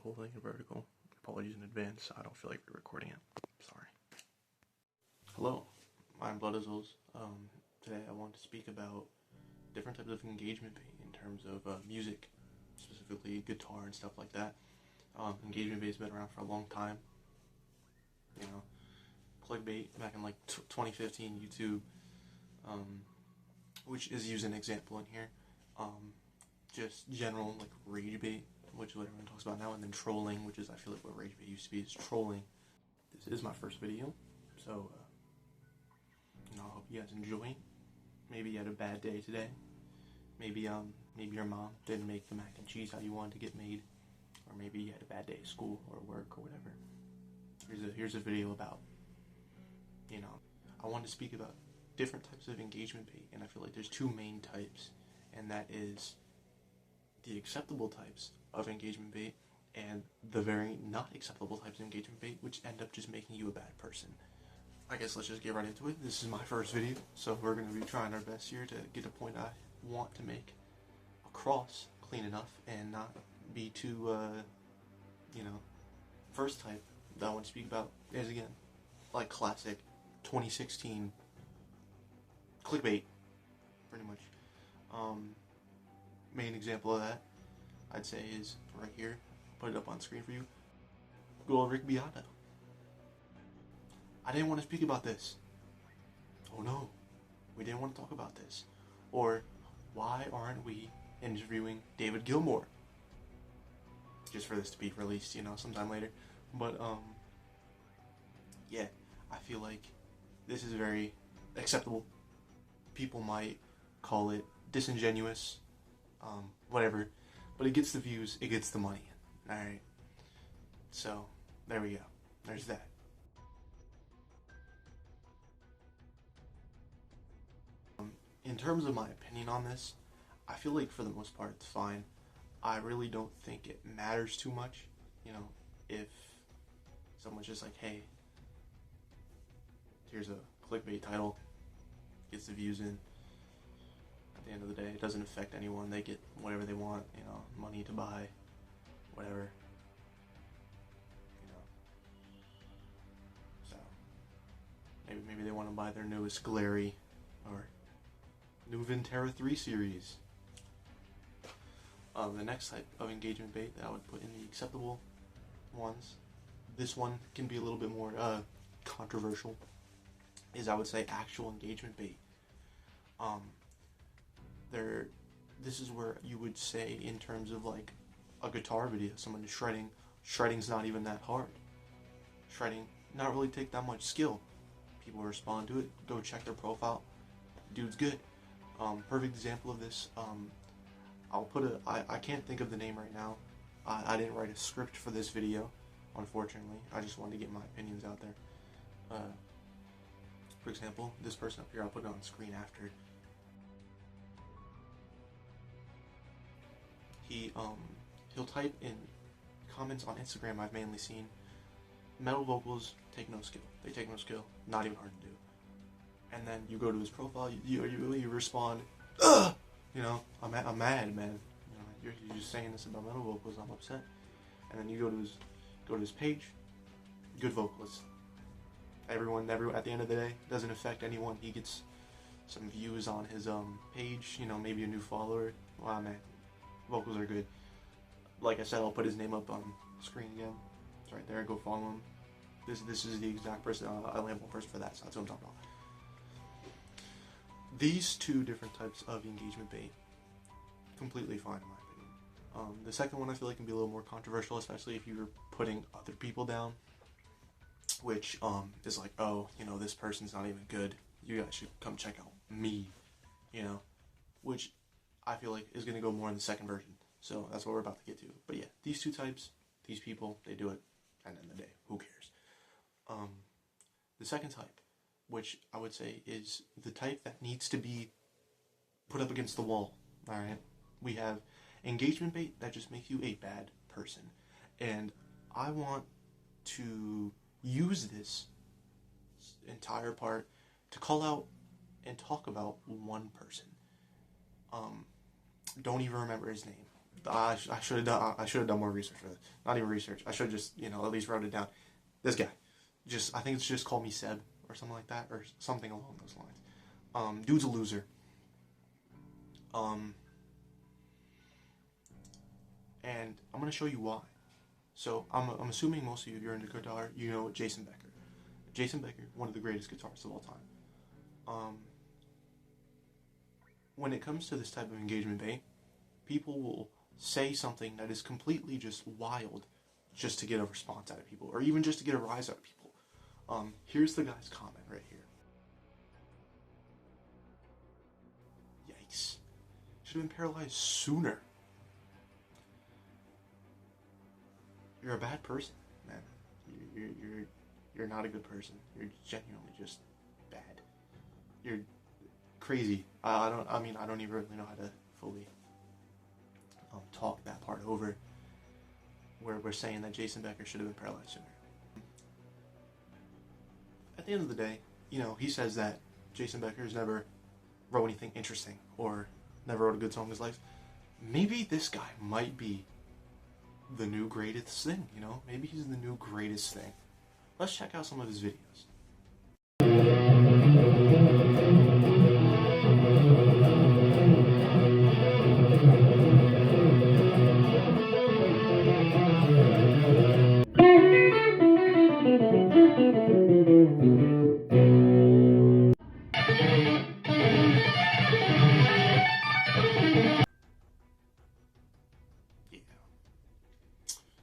whole thing in vertical. Apologies in advance, I don't feel like re-recording it. Sorry. Hello, I'm Bloodazles. Today I want to speak about different types of engagement bait in terms of music, specifically guitar and stuff like that. Engagement bait's been around for a long time. You know, clickbait back in like 2015 YouTube, which is used an example in here. Just general like rage bait, which is what everyone talks about now, and then trolling, which is I feel like what rage bait used to be, is trolling. This is my first video, so I hope you guys enjoy. Maybe you had a bad day today. Maybe your mom didn't make the mac and cheese how you wanted to get made, or maybe you had a bad day at school or work or whatever. Here's a video about, I want to speak about different types of engagement bait, and I feel like there's two main types, and that is the acceptable types of engagement bait and the very not acceptable types of engagement bait, which end up just making you a bad person. I guess let's just get right into it. This is my first video, so we're going to be trying our best here to get a point I want to make across clean enough and not be too, first type that I want to speak about is, again, like classic 2016 clickbait, pretty much. Main example of that, I'd say, is right here. I'll put it up on screen for you. Good old Rick Beato. I didn't want to speak about this. Oh no, we didn't want to talk about this. Or, why aren't we interviewing David Gilmour? Just for this to be released, sometime later. But, yeah, I feel like this is very acceptable. People might call it disingenuous, whatever, but it gets the views, it gets the money. Alright, so there we go, there's that. In terms of my opinion on this, I feel like for the most part it's fine. I really don't think it matters too much, if someone's just like, hey, here's a clickbait title, gets the views in. At the end of the day, it doesn't affect anyone. They get whatever they want, money to buy, whatever, So, maybe they want to buy their newest Glary or new Vintera 3 series. The next type of engagement bait that I would put in the acceptable ones, this one can be a little bit more controversial, is, I would say, actual engagement bait. This is where you would say, in terms of like a guitar video, someone is shredding's not even that hard. Shredding, not really take that much skill. People respond to it, go check their profile, dude's good. Perfect example of this, I can't think of the name right now. I didn't write a script for this video, unfortunately. I just wanted to get my opinions out there. For example, this person up here, I'll put it on screen after. He'll type in comments on Instagram I've mainly seen, metal vocals take no skill. They take no skill, not even hard to do. And then you go to his profile, you respond, ugh! I'm mad, man. You're just saying this about metal vocals, I'm upset. And then you go to his page, good vocalist. Everyone, at the end of the day, doesn't affect anyone. He gets some views on his page, maybe a new follower. Wow, man, vocals are good. Like I said, I'll put his name up on screen again. It's right there. Go follow him. This is the exact person. I label person for that. So that's what I'm talking about. These two different types of engagement bait, completely fine in my opinion. The second one I feel like can be a little more controversial, especially if you're putting other people down, which is like, oh, this person's not even good. You guys should come check out me, which I feel like is going to go more in the second version. So that's what we're about to get to. But yeah, these two types, these people, they do it, and in the day, who cares? The second type, which I would say is the type that needs to be put up against the wall, alright? We have engagement bait that just makes you a bad person. And I want to use this entire part to call out and talk about one person. Don't even remember his name. I should have done more research for this. Not even research. I should have just, at least wrote it down. This guy, I think it's just called me Seb or something like that, or something along those lines. Dude's a loser. And I'm gonna show you why. So I'm assuming most of you, if you're into guitar, you know Jason Becker. Jason Becker, one of the greatest guitarists of all time. When it comes to this type of engagement bait, people will say something that is completely just wild just to get a response out of people, or even just to get a rise out of people. Here's the guy's comment right here. Yikes. Should have been paralyzed sooner. You're a bad person, man. You're not a good person. You're genuinely just bad. You're crazy. I don't even really know how to fully talk that part over, where we're saying that Jason Becker should have been paralyzed sooner. At the end of the day, he says that Jason Becker has never wrote anything interesting or never wrote a good song in his life. Maybe this guy might be the new greatest thing, Maybe he's the new greatest thing. Let's check out some of his videos.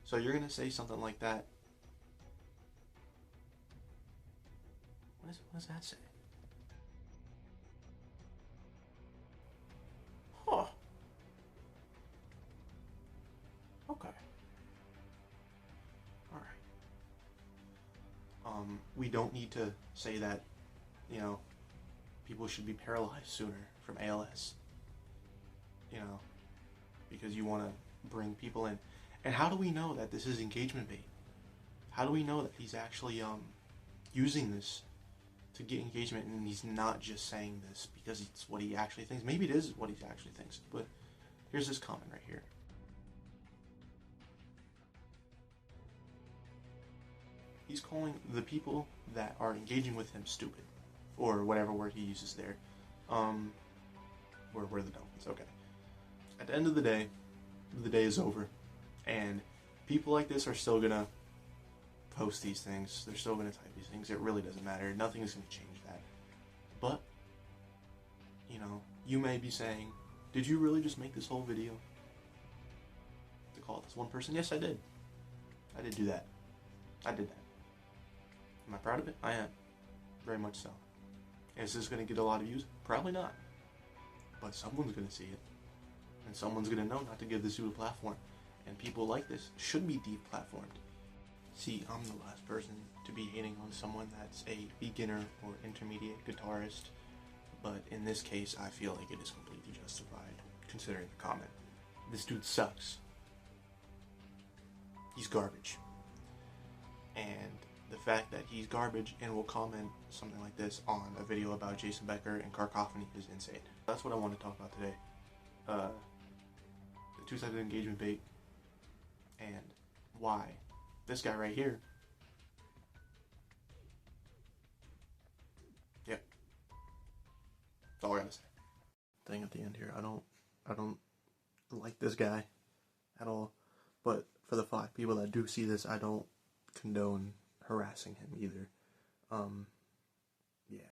So you're going to say something like that. What does that say? Huh. Okay. Alright. We don't need to say that, people should be paralyzed sooner from ALS. Because you want to bring people in. And how do we know that this is engagement bait? How do we know that he's actually using this to get engagement, and he's not just saying this because it's what he actually thinks? Maybe it is what he actually thinks, but here's his comment right here. He's calling the people that are engaging with him stupid, or whatever word he uses there. Where the dolphins? Okay. At the end of the day is over. And people like this are still going to post these things. They're still going to type these things. It really doesn't matter. Nothing is going to change that. But, you may be saying, did you really just make this whole video to call this one person? Yes, I did. I did do that. I did that. Am I proud of it? I am. Very much so. Is this going to get a lot of views? Probably not. But someone's going to see it. And someone's going to know not to give this dude a platform. And people like this should be deplatformed. See, I'm the last person to be hating on someone that's a beginner or intermediate guitarist, but in this case, I feel like it is completely justified, considering the comment. This dude sucks. He's garbage. And the fact that he's garbage and will comment something like this on a video about Jason Becker and Cacophony is insane. That's what I want to talk about today. The two-sided engagement bait. And why this guy right here, yep, that's all I gotta say. Thing at the end here, I don't like this guy at all, but for the 5 people that do see this, I don't condone harassing him either.